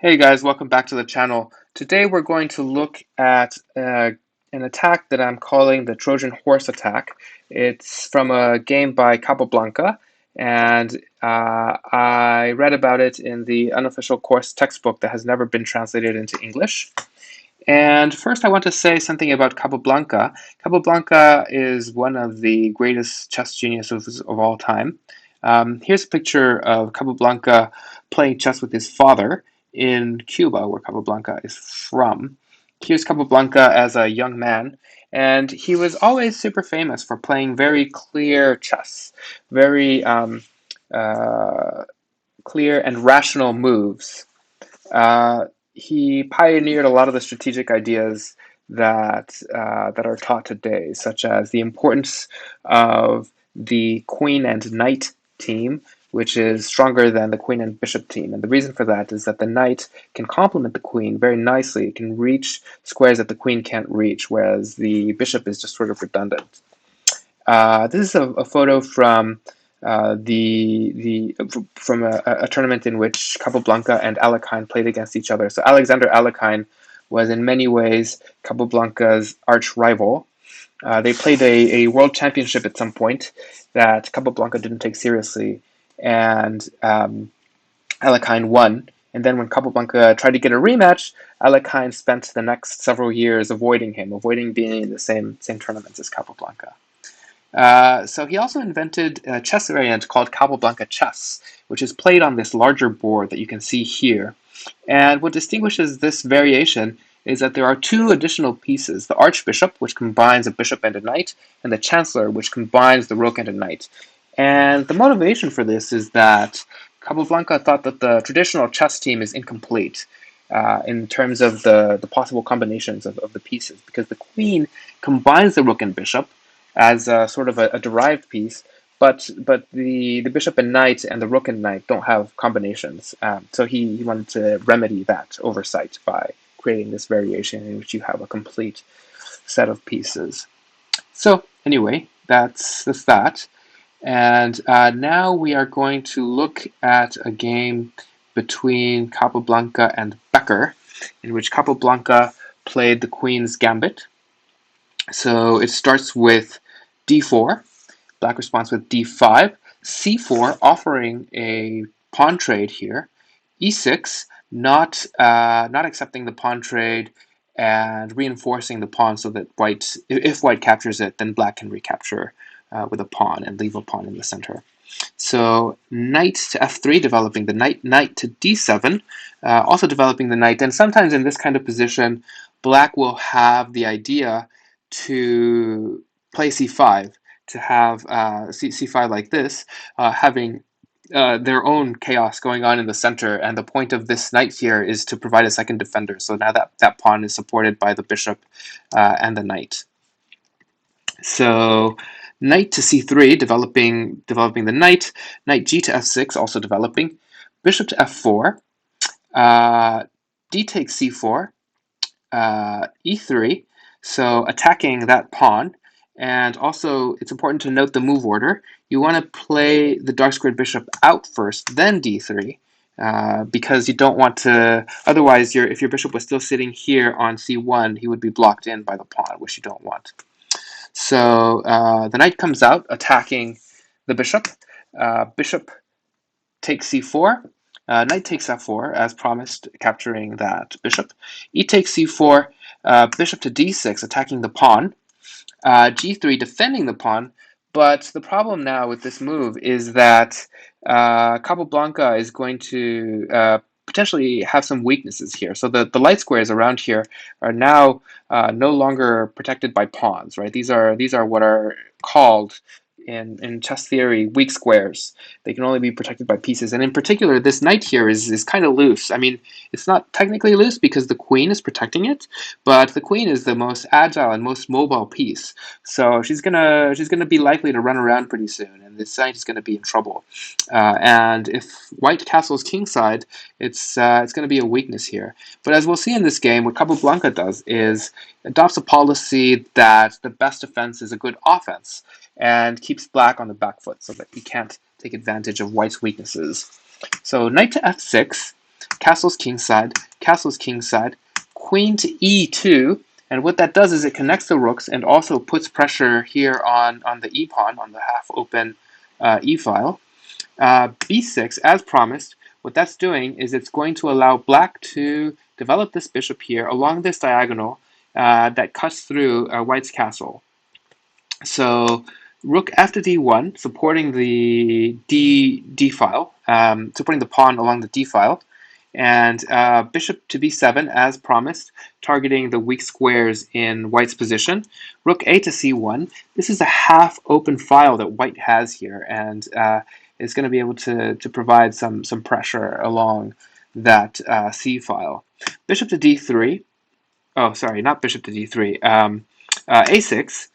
Hey guys, welcome back to the channel. Today we're going to look at an attack that I'm calling the Trojan horse attack. It's from a game by Capablanca, and I read about it in the unofficial course textbook that has never been translated into English. And first, I want to say something about Capablanca. Capablanca is one of the greatest chess geniuses of all time. Here's a picture of Capablanca playing chess with his father in Cuba, where Capablanca is from. Here's Capablanca as a young man, and he was always super famous for playing very clear chess, very uh, clear and rational moves. Uh, he pioneered a lot of the strategic ideas that are taught today, such as the importance of the queen and knight team, which is stronger than the queen and bishop team. And the reason for that is that the knight can complement the queen very nicely. It can reach squares that the queen can't reach, whereas the bishop is just sort of redundant. This is a photo from from a tournament in which Capablanca and Alekhine played against each other. So Alexander Alekhine was in many ways Capablanca's arch rival. They played a world championship at some point that Capablanca didn't take seriously, and Alekhine won. And then when Capablanca tried to get a rematch, Alekhine spent the next several years avoiding him, avoiding being in the same tournaments as Capablanca. So he also invented a chess variant called Capablanca chess, which is played on this larger board that you can see here. And what distinguishes this variation is that there are two additional pieces, the archbishop, which combines a bishop and a knight, and the chancellor, which combines the rook and a knight. And the motivation for this is that Capablanca thought that the traditional chess team is incomplete in terms of the possible combinations of the pieces, because the queen combines the rook and bishop, as a sort of a derived piece, but the bishop and knight and the rook and knight don't have combinations. So he wanted to remedy that oversight by creating this variation in which you have a complete set of pieces. So anyway, that's that. And now we are going to look at a game between Capablanca and Becker, in which Capablanca played the Queen's Gambit. So it starts with d4, black responds with d5, c4 offering a pawn trade here, e6 not accepting the pawn trade and reinforcing the pawn so that white, if white captures it, then black can recapture with a pawn and leave a pawn in the center. So knight to f3, developing the knight, knight to d7, also developing the knight. And sometimes in this kind of position, black will have the idea to play c5, to have c5 like this, having their own chaos going on in the center, and the point of this knight here is to provide a second defender. So now that pawn is supported by the bishop and the knight. So knight to c3, developing the knight. Knight g to f6, also developing. Bishop to f4. D takes c4. E3, so attacking that pawn. And also, it's important to note the move order. You want to play the dark squared bishop out first, then d3, because you don't want to. Otherwise, if your bishop was still sitting here on c1, he would be blocked in by the pawn, which you don't want. So the knight comes out, attacking the bishop. Bishop takes c4. Knight takes f4, as promised, capturing that bishop. E takes c4. Bishop to d6, attacking the pawn. G3, defending the pawn. But the problem now with this move is that Capablanca is going to potentially have some weaknesses here. So the light squares around here are now no longer protected by pawns, right? These are what are called in chess theory weak squares. They can only be protected by pieces. And in particular, this knight here is kind of loose. I mean, it's not technically loose because the queen is protecting it, but the queen is the most agile and most mobile piece. So she's gonna be likely to run around pretty soon, and this knight is gonna be in trouble. And if white castles kingside, it's gonna be a weakness here. But as we'll see in this game, what Capablanca does is adopts a policy that the best defense is a good offense, and keeps black on the back foot so that he can't take advantage of white's weaknesses. So knight to f6. castle's kingside, castle's kingside, queen to e2, and what that does is it connects the rooks and also puts pressure here on the e-pawn, on the half-open e-file. b6, as promised, what that's doing is it's going to allow black to develop this bishop here along this diagonal that cuts through white's castle. So rook f to d1, supporting the d file, supporting the pawn along the d file, and bishop to b7 as promised, targeting the weak squares in white's position. Rook a to c1. This is a half open file that white has here, and is going to be able to provide some pressure along that c file. Bishop to d3. Oh, sorry, not bishop to d3. A6.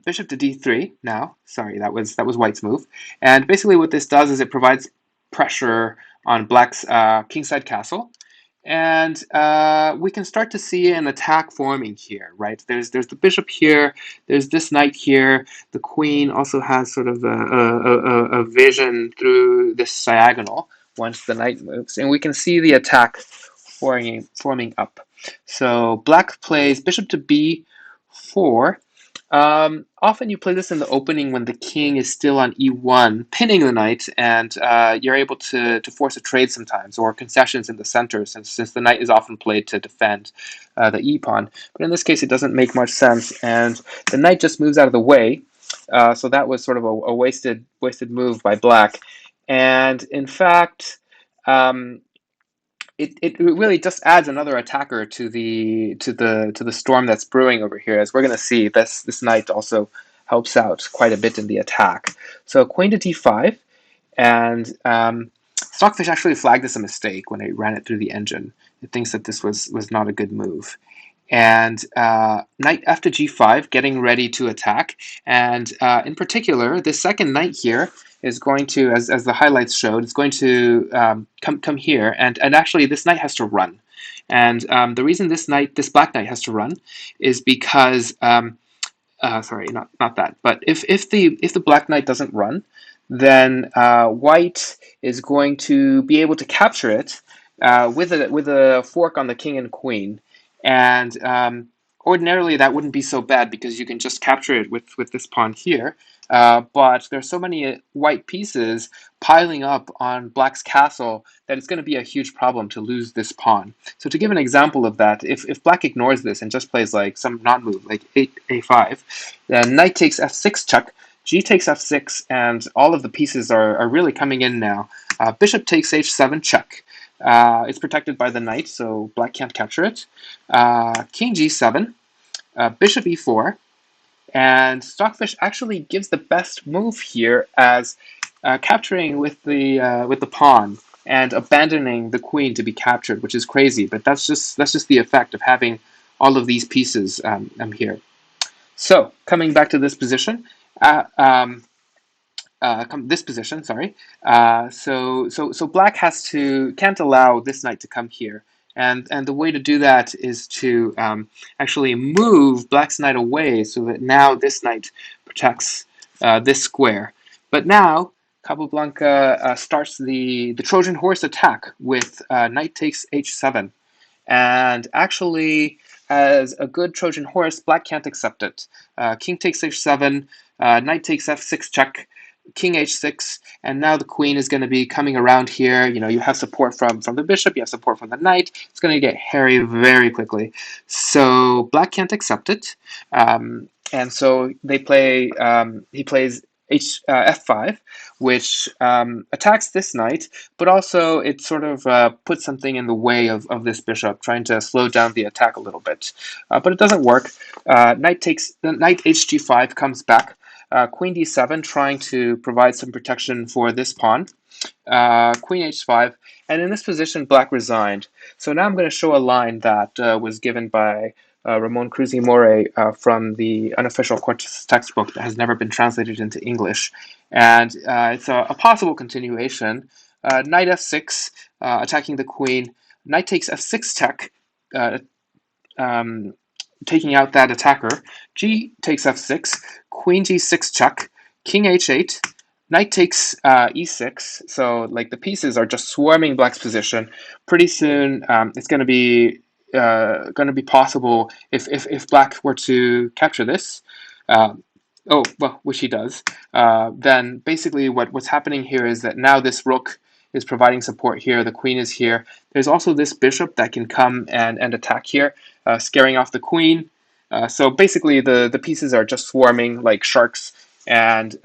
Bishop to d3 now. Sorry, that was white's move. And basically what this does is it provides pressure on black's kingside castle. And we can start to see an attack forming here, right? There's the bishop here, there's this knight here. The queen also has sort of a vision through this diagonal once the knight moves. And we can see the attack forming up. So black plays bishop to b4. Often you play this in the opening when the king is still on e1, pinning the knight, and you're able to force a trade sometimes, or concessions in the center, since the knight is often played to defend the e-pawn. But in this case, it doesn't make much sense, and the knight just moves out of the way. So that was sort of a wasted move by black. And in fact, it really just adds another attacker to the storm that's brewing over here. As we're going to see, this knight also helps out quite a bit in the attack. So queen to d5, and Stockfish actually flagged this a mistake when it ran it through the engine. It thinks that this was not a good move. And knight f to g5, getting ready to attack. And in particular, this second knight here is going to, as the highlights showed, it's going to come here. And actually, this knight has to run. And the reason this black knight has to run is because, sorry, not that. But if the black knight doesn't run, then white is going to be able to capture it with a fork on the king and queen. And ordinarily that wouldn't be so bad because you can just capture it with this pawn here. But there's so many white pieces piling up on black's castle that it's going to be a huge problem to lose this pawn. So to give an example of that, if black ignores this and just plays like some non-move, like a5, then knight takes f6 check, g takes f6, and all of the pieces are really coming in now. Bishop takes h7 check. It's protected by the knight, so black can't capture it. King g7, bishop e4, and Stockfish actually gives the best move here as capturing with the pawn and abandoning the queen to be captured, which is crazy. But that's just the effect of having all of these pieces here. So coming back to this position. This position, sorry. So black can't allow this knight to come here, and the way to do that is to actually move black's knight away so that now this knight protects this square. But now Capablanca starts the Trojan horse attack with knight takes h7, and actually, as a good Trojan horse, black can't accept it. King takes h7, knight takes f6 check, king h6, and now the queen is going to be coming around here. You know, you have support from the bishop, you have support from the knight. It's going to get hairy very quickly. So black can't accept it, and so they play. He plays f5, which attacks this knight, but also it sort of puts something in the way of this bishop, trying to slow down the attack a little bit. But it doesn't work. Knight hg5 comes back. Queen d7, trying to provide some protection for this pawn. Queen h5, and in this position, black resigned. So now I'm going to show a line that was given by Ramon Cruz-y-More from the unofficial Cortes textbook that has never been translated into English. And it's a possible continuation. Knight f6, attacking the queen. Knight takes f6 check, taking out that attacker. G takes f6, queen g6 check, king h8, Knight takes e6, so like the pieces are just swarming black's position. Pretty soon, it's going to be possible if black were to capture this. Uh, oh well, which he does. Then basically, what's happening here is that now this rook is providing support here. The queen is here. There's also this bishop that can come and attack here, scaring off the queen. So basically, the pieces are just swarming like sharks, and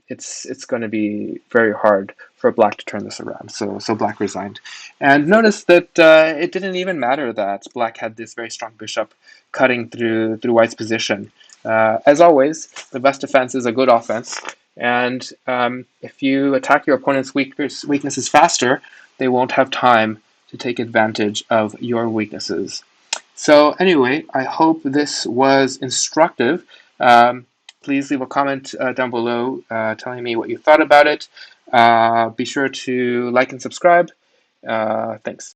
it's going to be very hard for black to turn this around. So black resigned, and notice that it didn't even matter that black had this very strong bishop cutting through white's position. As always, the best defense is a good offense, and if you attack your opponent's weaknesses faster, they won't have time to take advantage of your weaknesses. So anyway, I hope this was instructive. Please leave a comment down below telling me what you thought about it. Be sure to like and subscribe. Thanks.